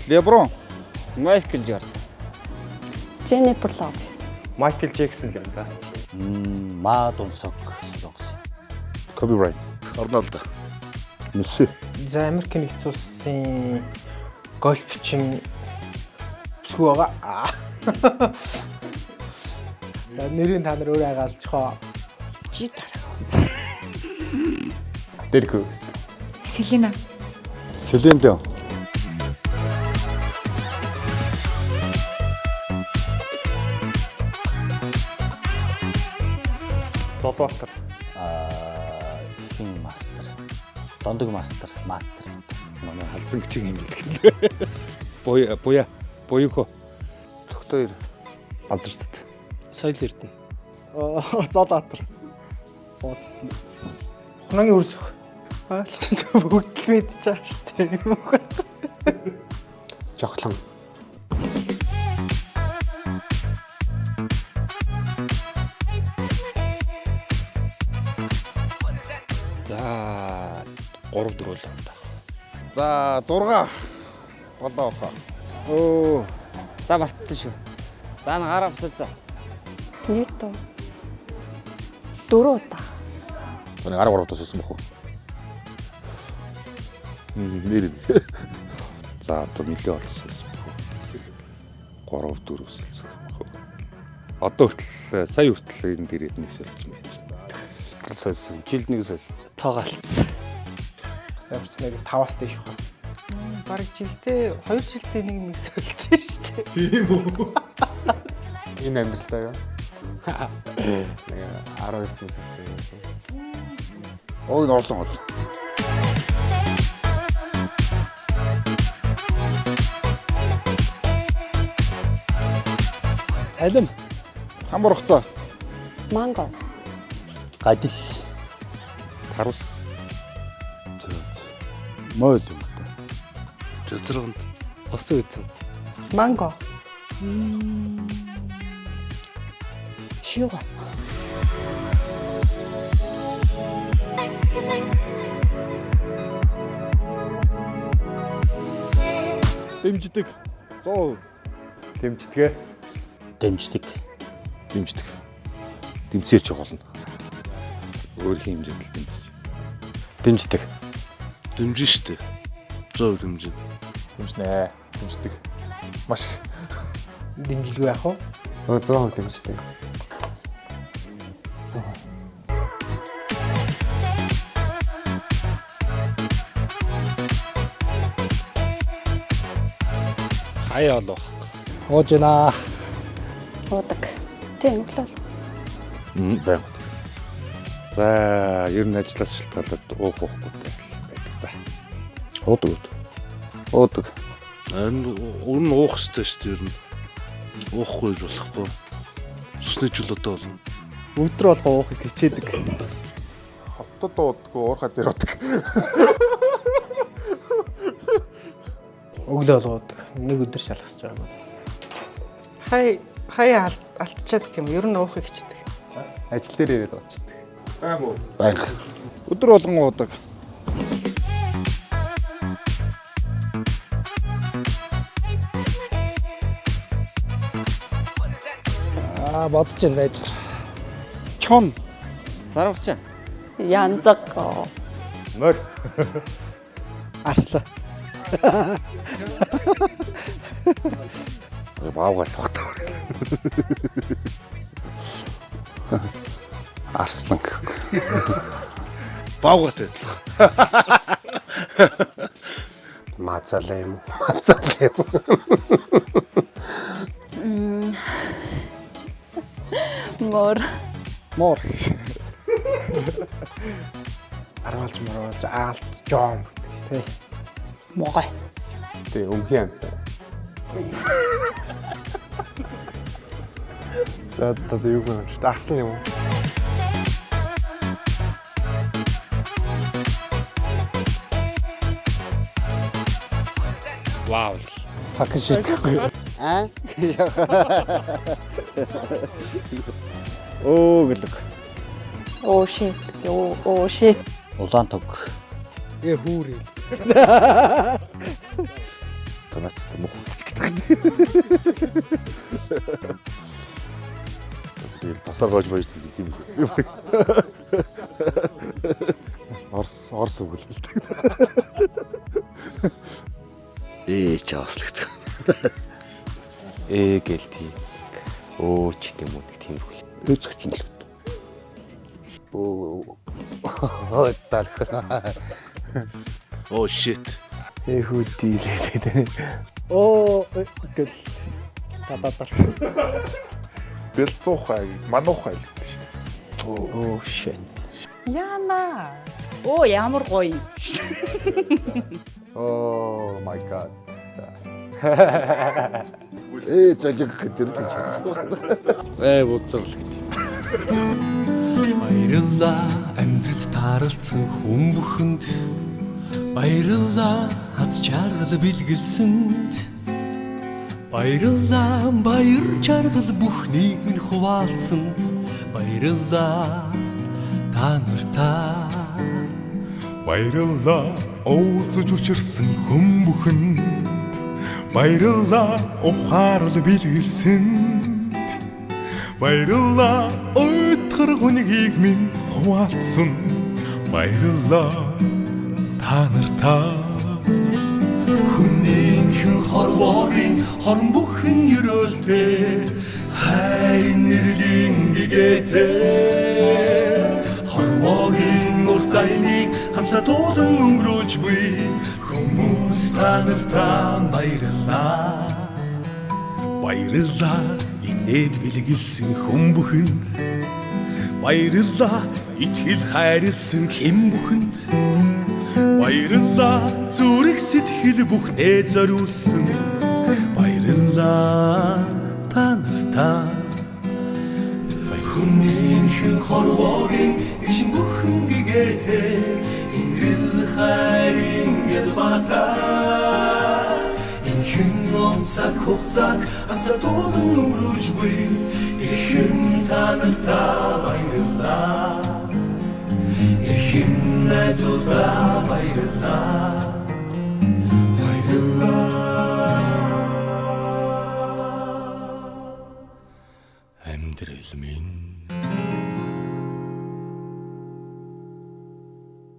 Леброн. Майкл Jordan. Jennifer Lopez. Майкл Джексон л юм да. Мадонсог солонгос. Kobe Bryant. Рональдо. Месси. За Америк нэгдсэн улсын гольфчин бүсгүй байгаа. За нэрийн та нар өөрөө хаалцхоо. Чи дараа. Дэркүүс. Селена. Селен Дион. Золбатар. Хин мастер. Дондог мастер. Манай халзан гिचиг юм билдэг. Буяко. Цогтойр. Алдарсад. Соёл Эрдэнэ. Золбатар. Бодсон. Хунагийн үрсөх. Бүгд л мэдчихэж байгаа шүү дээ. Жохлон. За 3-4 л байна. За 6. 7 хаа. Оо. За мартсан шүү. За гараа босолсон. Ньютон. 4 удаа. Тэний гараа 3 удаа сэлсэн бохоо. Нэр. За одоо нэлээ олсон бохоо. 3 4 сэлсэн бохоо. Одоо хүртэл сая хүртэл энэ дээрээ нэгсэлсэн байж байна. Сольсон. Жилд нэг сол. Тоогоолцсон. За үрцнийг 5-аас дээш хаа. Бараг жилдээ 2 жилдээ нэг сольдсон шүү дээ. Тийм үү? Энэ амьдралтай юу? 19 мөс авсан. Ой норлон бол. Алим. Хамбар хугацаа. Манго. Гадил. Тарус. Мойл юм та. Жозрогонд осон үзэн. Манго. Шуга. Дэмждэг. 100%. Дэмждэгэ. Дэмждэг. Дэмцээч болно. Өөрхийн хэмжээнд л дэмжиж. Дэмждэг. Дэмжин штэ. 100% дэмжин. Дэмжнэ. Дэмждэг. Маш их. Дэмжилгүй яах вэ? 100% дэмждэг. 100%. Хаяа олох. Ууж байна. Уудаг. Тийм өглөө. Байгаад. За, ер нь ажлаас шалтгаалаад уух уухгүй байдаг да. Уудаг. Харин өөр нь уух хэрэгтэй штэ ер нь. Уухгүй болохгүй. Цусны жил одоо болно. Өдөр болго уухыг хичээдэг. Хотод уудаггүй уурхаа дээр уудаг. Өглөө болгодог. Нэг өдөр шалгасч байгаа юм. Хаяа алдчихад гэх юм. Ер нь уухыг хичээдэг. Ажил дээр ирээд болчихдог. Байнга. Өдөр болгон уудаг. Бодож байна байж. Чон. Сарвчин. Янзаг. Мөр. Арслаа. Баавгал багтаа. Арслан гэхгүй. Баавгатай адилхан. Мацалаа юм. Мор. Арвалж аалт жом тий. Могой. Тий өмхийн амтай. За одоо юу гэнэ ч арслан юм. Вау. Fucking shit. Оо гэлэг. Oh shit. Oh shit. Улаан төг. Хүүрээ. нацтай мох хэлж гэдэг. Тэгэл тасаар гоож байж тийм үү. Орс үг л хэлдэг. Чааслагдав. гэлти. Ч гэдэм үү нэг тийм хөл. Өөцөг чинь л. Талх. Oh shit. Хүүдийлээ. Гэл тататар. Бэл 100 мануухай л гэдэг шүү дээ. Shit. Яна. Оо ямар гоё. Oh my god. Зожиг гэдэг л. Буцаал гэдэг. Баярлалаа амьдрал тааралцсан хүн бүхэнд баярлалаа хаз чаргал бэлгэлсэнд баярлалаа баяр чаргал бүхнийг минь хуваалцсанд баярлалаа та нартай баярлалаа уулзаж учирсан хүн бүхэнд баярлалаа ухаарал бэлгэлсэнд баярлалаа өтгөр хүнгийг минь хуваалцсан баярлалаа та нартай хүнийхэн хорвоогийн хорон бүхэн ерөөлтэй хайрын нэрлийн гэгээтэй хорвоогийн урт аймыг хамсатуулан өнгөрүүлж буй хүмүүс та нартай баярлалаа баярлалаа инээд бэлгэлсэн хүн бүхэнд баярлалаа итгэл хайрлсан хэм бүхэнд баярлалаа зүрх сэтгэл бүхнээ зориулсан баярлалаа та нартай хүнийхэн хорвоогийн ишин бүхэн гэгээтэй инрэл хайрын ялбата инхэн онцаг хугацааг амсатуулан өнгөрүүлж буй ихэн та нартай баярлалаа ихэн найзуудаа баярлалаа